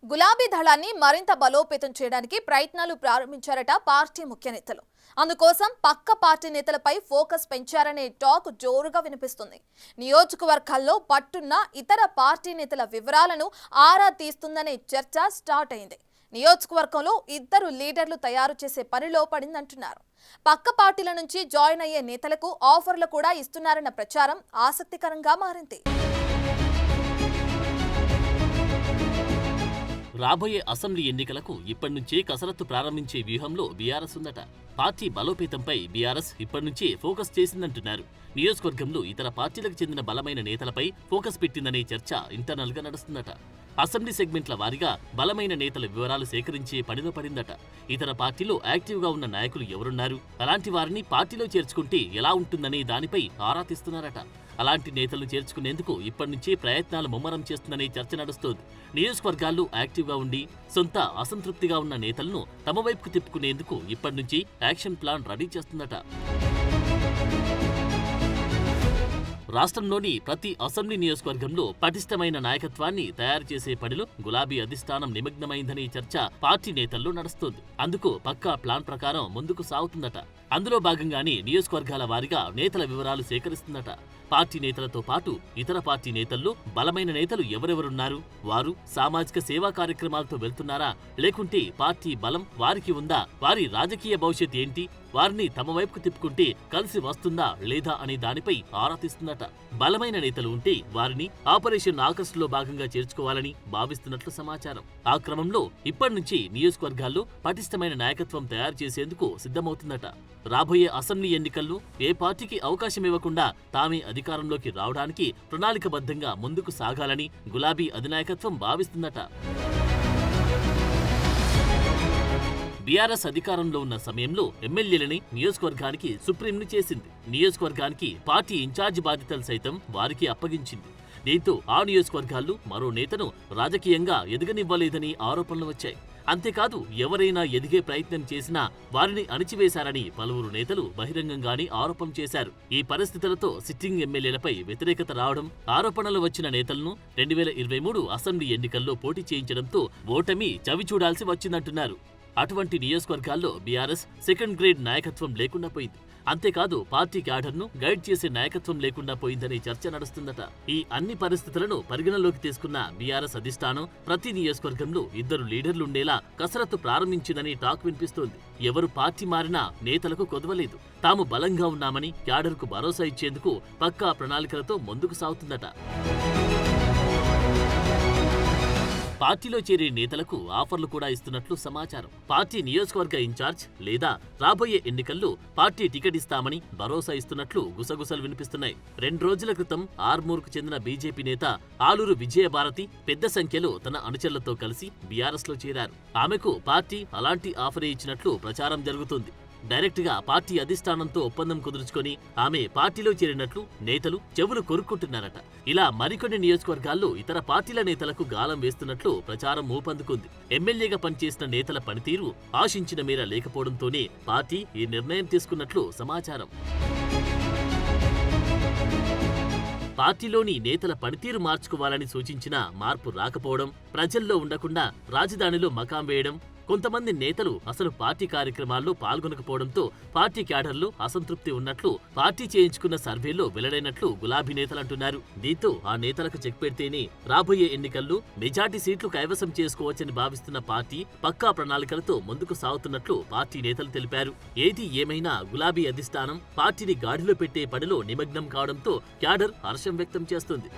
గులాబీ దళాన్ని మరింత బలోపేతం చేయడానికి ప్రయత్నాలు ప్రారంభించారట పార్టీ ముఖ్య నేతలు. అందుకోసం పక్క పార్టీ నేతలపై ఫోకస్ పెంచారనే టాక్ జోరుగా వినిపిస్తుంది. నియోజకవర్గాల్లో పట్టున్న ఇతర పార్టీ నేతల వివరాలను ఆరా తీస్తుందనే చర్చ స్టార్ట్ అయింది. నియోజకవర్గంలో ఇద్దరు లీడర్లు తయారు చేసే పనిలో పడిందంటున్నారు. పక్క పార్టీల నుంచి జాయిన్ అయ్యే నేతలకు ఆఫర్లు కూడా ఇస్తున్నారన్న ప్రచారం ఆసక్తికరంగా మారింది. రాబోయే అసెంబ్లీ ఎన్నికలకు ఇప్పటి నుంచే కసరత్తు ప్రారంభించే వ్యూహంలో బీఆర్ఎస్ ఉందట. పార్టీ బలోపేతంపై బీఆర్ఎస్ ఇప్పటి నుంచే ఫోకస్ చేసిందంటున్నారు. నియోజకవర్గంలో ఇతర పార్టీలకు చెందిన బలమైన నేతలపై ఫోకస్ పెట్టిందనే చర్చ ఇంటర్నల్ గా నడుస్తుందట. అసెంబ్లీ సెగ్మెంట్ల వారీగా బలమైన నేతల వివరాలు సేకరించే పనిలో పడిందట. ఇతర పార్టీలో యాక్టివ్ గా ఉన్న నాయకులు ఎవరున్నారు, అలాంటి వారిని పార్టీలో చేర్చుకుంటే ఎలా ఉంటుందనే దానిపై ఆరా తీస్తున్నారట. అలాంటి నేతలను చేర్చుకునేందుకు ఇప్పటి నుంచే ప్రయత్నాలు ముమ్మరం చేస్తుందనే చర్చ నడుస్తోంది. నియోజకవర్గాల్లో యాక్టివ్గా ఉండి సొంత అసంతృప్తిగా ఉన్న నేతలను తమ వైపుకు తిప్పుకునేందుకు ఇప్పటి నుంచి యాక్షన్ ప్లాన్ రెడీ చేస్తుందట. రాష్ట్రంలోని ప్రతి అసెంబ్లీ నియోజకవర్గంలో పటిష్టమైన నాయకత్వాన్ని తయారు చేసే పనిలో గులాబీ అధిష్టానం నిమగ్నమైందనే చర్చ పార్టీ నేతల్లో నడుస్తోంది. అందుకు పక్కా ప్లాన్ ప్రకారం ముందుకు సాగుతుందట. అందులో భాగంగానే నియోజకవర్గాల వారీగా నేతల వివరాలు సేకరిస్తుందట. పార్టీ నేతలతో పాటు ఇతర పార్టీ నేతల్లో బలమైన నేతలు ఎవరెవరున్నారు, వారు సామాజిక సేవా కార్యక్రమాలతో వెళ్తున్నారా, లేకుంటే పార్టీ బలం వారికి ఉందా, వారి రాజకీయ భవిష్యత్ ఏంటి, వారిని తమ వైపుకు తిప్పుకుంటే కలిసి వస్తుందా లేదా అనే దానిపై ఆరా తీస్తుందట. బలమైన నేతలు ఉంటే వారిని ఆపరేషన్ ఆకర్ష్లో భాగంగా చేర్చుకోవాలని భావిస్తున్నట్లు సమాచారం. ఆ క్రమంలో ఇప్పటి నుంచి నియోజకవర్గాల్లో పటిష్టమైన నాయకత్వం తయారు చేసేందుకు సిద్ధమవుతుందట. రాబోయే అసెంబ్లీ ఎన్నికల్లో ఏ పార్టీకి అవకాశం ఇవ్వకుండా తామే అధికారంలోకి రావడానికి ప్రణాళికబద్ధంగా ముందుకు సాగాలని గులాబీ అధినాయకత్వం భావిస్తుందట. బీఆర్ఎస్ అధికారంలో ఉన్న సమయంలో ఎమ్మెల్యేలని నియోజకవర్గానికి సుప్రీంను చేసింది. నియోజకవర్గానికి పార్టీ ఇన్ఛార్జి బాధ్యతలు సైతం వారికి అప్పగించింది. దీంతో ఆ నియోజకవర్గాల్లో మరో నేతను రాజకీయంగా ఎదగనివ్వలేదని ఆరోపణలు వచ్చాయి. అంతేకాదు, ఎవరైనా ఎదిగే ప్రయత్నం చేసినా వారిని అణిచివేశారని పలువురు నేతలు బహిరంగంగానే ఆరోపణ చేశారు. ఈ పరిస్థితులతో సిట్టింగ్ ఎమ్మెల్యేలపై వ్యతిరేకత రావడం, ఆరోపణలు వచ్చిన నేతలను 2023 అసెంబ్లీ ఎన్నికల్లో పోటీ చేయించడంతో ఓటమి చవిచూడాల్సి వచ్చిందంటున్నారు. అటువంటి నియోజకవర్గాల్లో బీఆర్ఎస్ సెకండ్ గ్రేడ్ నాయకత్వం లేకుండా పోయింది. అంతేకాదు, పార్టీ క్యాడర్ను గైడ్ చేసే నాయకత్వం లేకుండా పోయిందనే చర్చ నడుస్తుందట. ఈ అన్ని పరిస్థితులను పరిగణలోకి తీసుకున్న బీఆర్ఎస్ అధిష్టానం ప్రతి నియోజకవర్గంలో ఇద్దరు లీడర్లుండేలా కసరత్తు ప్రారంభించిందని టాక్ వినిపిస్తోంది. ఎవరు పార్టీ మారినా నేతలకు కొదవలేదు. తాము బలంగా ఉన్నామని క్యాడర్కు భరోసా ఇచ్చేందుకు పక్కా ప్రణాళికలతో ముందుకు సాగుతుందట. పార్టీలో చేరే నేతలకు ఆఫర్లు కూడా ఇస్తున్నట్లు సమాచారం. పార్టీ నియోజకవర్గ ఇన్ఛార్జ్ లేదా రాబోయే ఎన్నికల్లో పార్టీ టికెట్ ఇస్తామని భరోసా ఇస్తున్నట్లు గుసగుసలు వినిపిస్తున్నాయి. 2 రోజుల క్రితం ఆర్మూర్కు చెందిన బీజేపీ నేత ఆలూరు విజయభారతి పెద్ద సంఖ్యలో తన అనుచరులతో కలిసి బీఆర్ఎస్ లో చేరారు. ఆమెకు పార్టీ అలాంటి ఆఫరే ఇచ్చినట్లు ప్రచారం జరుగుతుంది. డైరెక్ట్ గా పార్టీ అధిష్టానంతో ఒప్పందం కుదుర్చుకొని ఆమె పార్టీలో చేరినట్లు నేతలు చెవులు కొరుక్కుంటున్నారట. ఇలా మరికొన్ని నియోజకవర్గాల్లో ఇతర పార్టీల నేతలకు గాలం వేస్తున్నట్లు ప్రచారం ఊపందుకుంది. ఎమ్మెల్యేగా పనిచేసిన నేతల పనితీరు ఆశించిన మేర లేకపోవడంతోనే పార్టీ ఈ నిర్ణయం తీసుకున్నట్లు సమాచారం. పార్టీలోని నేతల పనితీరు మార్చుకోవాలని సూచించినా మార్పు రాకపోవడం, ప్రజల్లో ఉండకుండా రాజధానిలో మకాం వేయడం, కొంతమంది నేతలు అసలు పార్టీ కార్యక్రమాల్లో పాల్గొనకపోవడంతో పార్టీ క్యాడర్లో అసంతృప్తి ఉన్నట్లు పార్టీ చేయించుకున్న సర్వేలో వెల్లడైనట్లు గులాబీ నేతలు అంటున్నారు. దీంతో ఆ నేతలకు చెక్ పెడితేనే రాబోయే ఎన్నికల్లో మెజార్టీ సీట్లు కైవసం చేసుకోవచ్చని భావిస్తున్న పార్టీ పక్కా ప్రణాళికలతో ముందుకు సాగుతున్నట్లు పార్టీ నేతలు తెలిపారు. ఏది ఏమైనా గులాబీ అధిష్టానం పార్టీని గాడిలో పెట్టే పనిలో నిమగ్నం కావడంతో క్యాడర్ హర్షం వ్యక్తం చేస్తుంది.